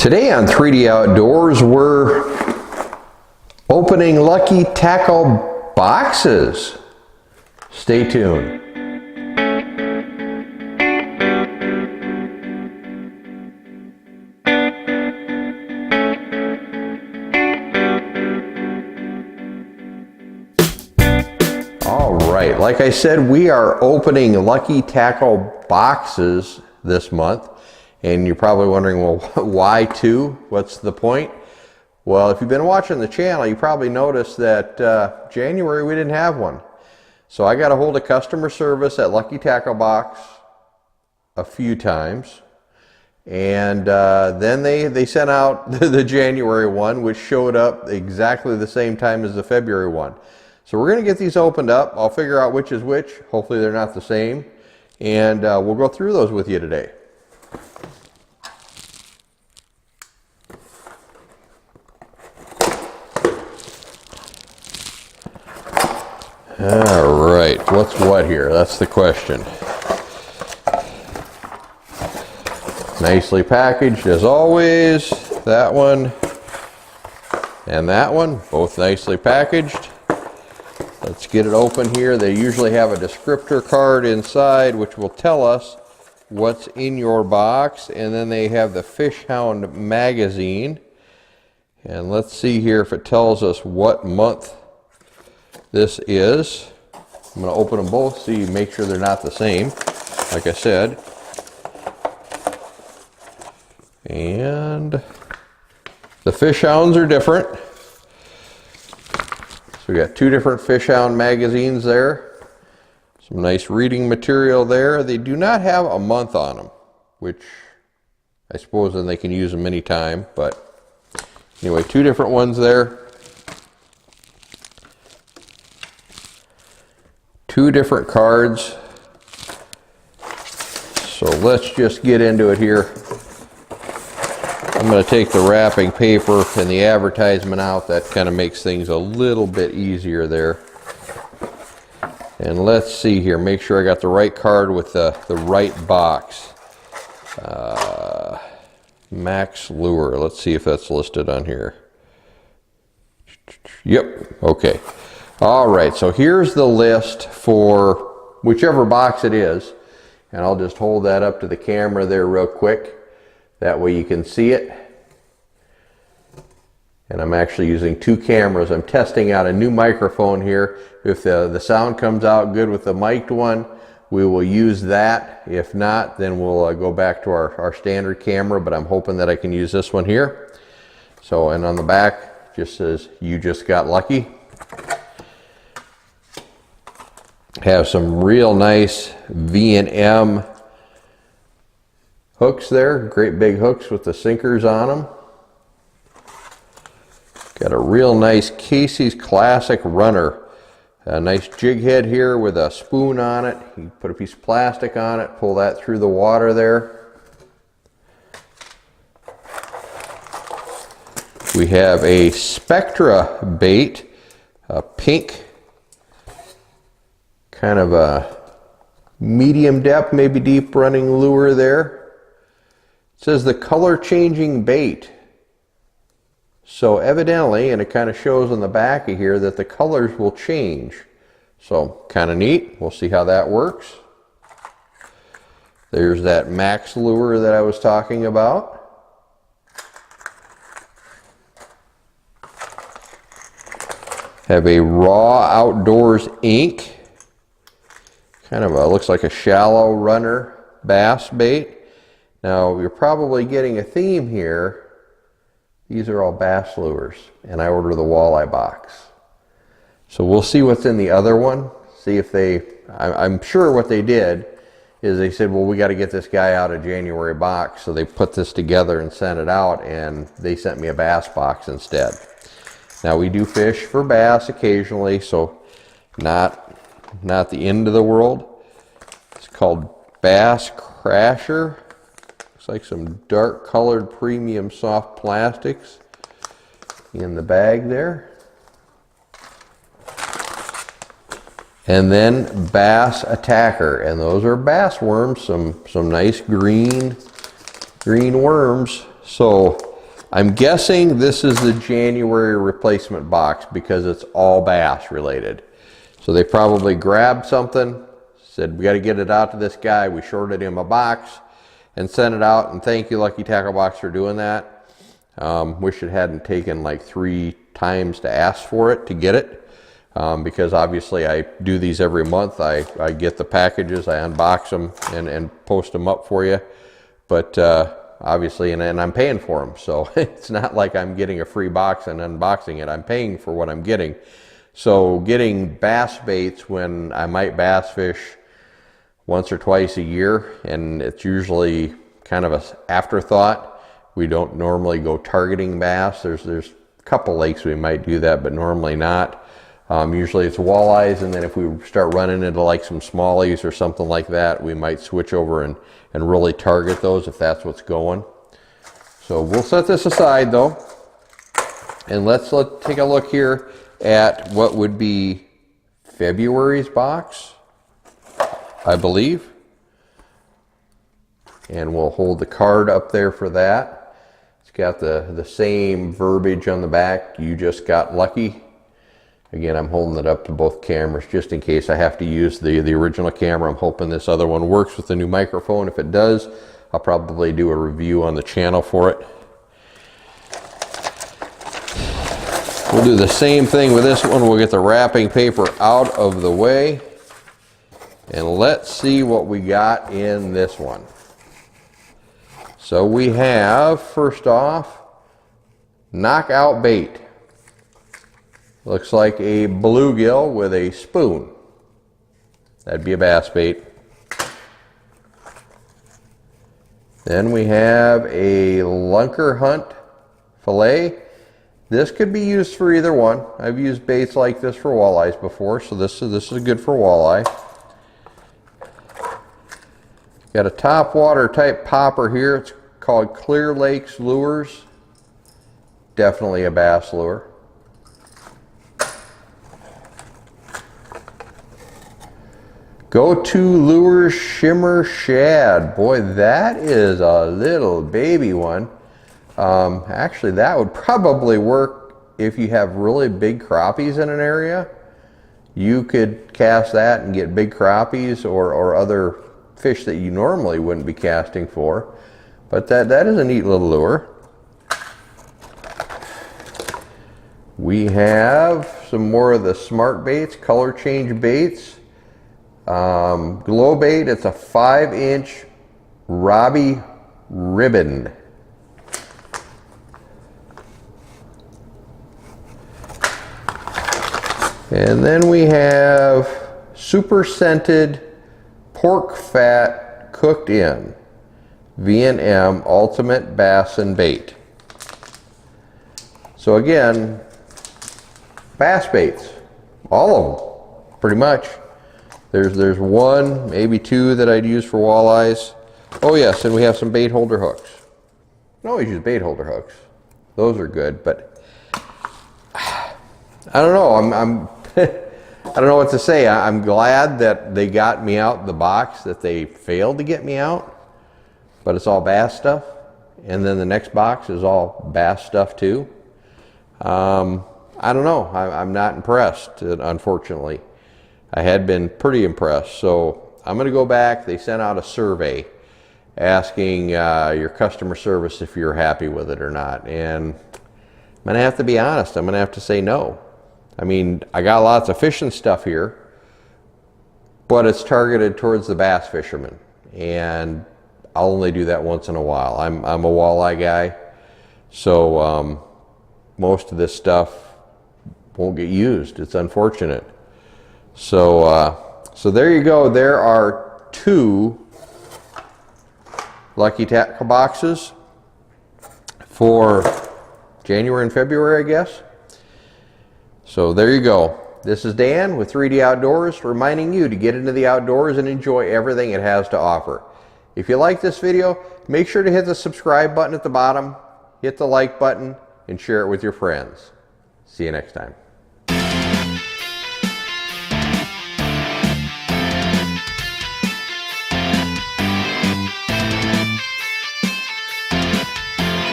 Today on 3D Outdoors, we're opening lucky tackle boxes. Stay tuned. All right, like I said, we are opening lucky tackle boxes this month. And you're probably wondering, well, why two? What's the point? Well, if you've been watching the channel, you probably noticed that January we didn't have one. So I got a hold of customer service at Lucky Tackle Box a few times. And then they sent out the January one, which showed up exactly the same time as the February one. So we're going to get these opened up. I'll figure out which is which. Hopefully they're not the same. And we'll go through those with you today. All right, what's what here? That's the question. Nicely packaged as always. That one and that one, both nicely packaged. Let's get it open here. They usually have a descriptor card inside which will tell us what's in your box, and then they have the Fish Hound magazine. And let's see here if it tells us what month this is. I'm going to open them both, see, make sure they're not the same, like I said. And the Fish Hounds are different. So we got two different Fish Hound magazines there. Some nice reading material there. They do not have a month on them, which I suppose then they can use them anytime. But anyway, two different ones there. Two different cards. So let's just get into it here. I'm going to take the wrapping paper and the advertisement out. That kind of makes things a little bit easier there. And let's see here, make sure I got the right card with the right box. Max Lure, let's see if that's listed on here. Yep, okay. All right, so here's the list for whichever box it is. And I'll just hold that up to the camera there real quick. That way you can see it. And I'm actually using two cameras. I'm testing out a new microphone here. If the sound comes out good with the mic'd one, we will use that. If not, then we'll go back to our standard camera, but I'm hoping that I can use this one here. So, and on the back, just says, "You just got lucky." Have some real nice V&M hooks there, great big hooks with the sinkers on them. Got a real nice Casey's Classic Runner. A nice jig head here with a spoon on it. You put a piece of plastic on it, pull that through the water there. We have a Spectra bait, a pink, kind of a medium depth, maybe deep running lure there. It says the color changing bait. So evidently, and it kind of shows on the back of here, that the colors will change. So kind of neat. We'll see how that works. There's that Max Lure that I was talking about. Have a Raw Outdoors Inc. Kind of looks like a shallow runner bass bait. Now you're probably getting a theme here. These are all bass lures, and I ordered the walleye box. So we'll see what's in the other one. See if they, I'm sure what they did is they said, well, we got to get this guy out a January box. So they put this together and sent it out, and they sent me a bass box instead. Now we do fish for bass occasionally, so not the end of the world. It's called Bass Crasher. Looks like some dark colored premium soft plastics in the bag there. And then Bass Attacker, and those are bass worms, some nice green worms. So I'm guessing this is the January replacement box because it's all bass related. So they probably grabbed something, said we got to get it out to this guy. We shorted him a box and sent it out, and thank you Lucky Tackle Box for doing that. Wish it hadn't taken like 3 times to ask for it to get it, because obviously I do these every month. I get the packages, I unbox them and post them up for you, but obviously, and I'm paying for them, so it's not like I'm getting a free box and unboxing it. I'm paying for what I'm getting. So getting bass baits when I might bass fish once or twice a year, and it's usually kind of an afterthought. We don't normally go targeting bass. There's a couple lakes we might do that, but normally not. Usually it's walleyes, and then if we start running into like some smallies or something like that, we might switch over and really target those if that's what's going. So we'll set this aside though, and let's take a look here at what would be February's box, I believe. And we'll hold the card up there for that. It's got the same verbiage on the back, you just got lucky. Again, I'm holding it up to both cameras just in case I have to use the original camera. I'm hoping this other one works with the new microphone. If it does, I'll probably do a review on the channel for it. We'll do the same thing with this one. We'll get the wrapping paper out of the way. And let's see what we got in this one. So we have, first off, knockout bait. Looks like a bluegill with a spoon. That'd be a bass bait. Then we have a lunker hunt fillet. This could be used for either one. I've used baits like this for walleyes before, so this is good for walleye. Got a top water type popper here. It's called Clear Lakes Lures. Definitely a bass lure. Go-To Lures Shimmer Shad. Boy, that is a little baby one. Actually, that would probably work if you have really big crappies in an area. You could cast that and get big crappies or other fish that you normally wouldn't be casting for. But that is a neat little lure. We have some more of the smart baits, color change baits. Glow bait, it's a 5-inch Robbie ribbon. And then we have super scented pork fat cooked in V&M Ultimate Bass and Bait. So again, bass baits, all of them, pretty much. There's one, maybe two that I'd use for walleyes. Oh yes, and we have some bait holder hooks. I always use bait holder hooks. Those are good, but I don't know. I don't know what to say. I'm glad that they got me out the box that they failed to get me out, but it's all bass stuff. And then the next box is all bass stuff too. I don't know. I'm not impressed, unfortunately. I had been pretty impressed. So I'm going to go back. They sent out a survey asking your customer service if you're happy with it or not. And I'm going to have to be honest. I'm going to have to say no. I mean, I got lots of fishing stuff here, but it's targeted towards the bass fishermen. And I'll only do that once in a while. I'm a walleye guy. So most of this stuff won't get used. It's unfortunate. So, so there you go. There are 2 Lucky Tackle boxes for January and February, I guess. So there you go. This is Dan with 3D Outdoors, reminding you to get into the outdoors and enjoy everything it has to offer. If you like this video, make sure to hit the subscribe button at the bottom, hit the like button, and share it with your friends. See you next time.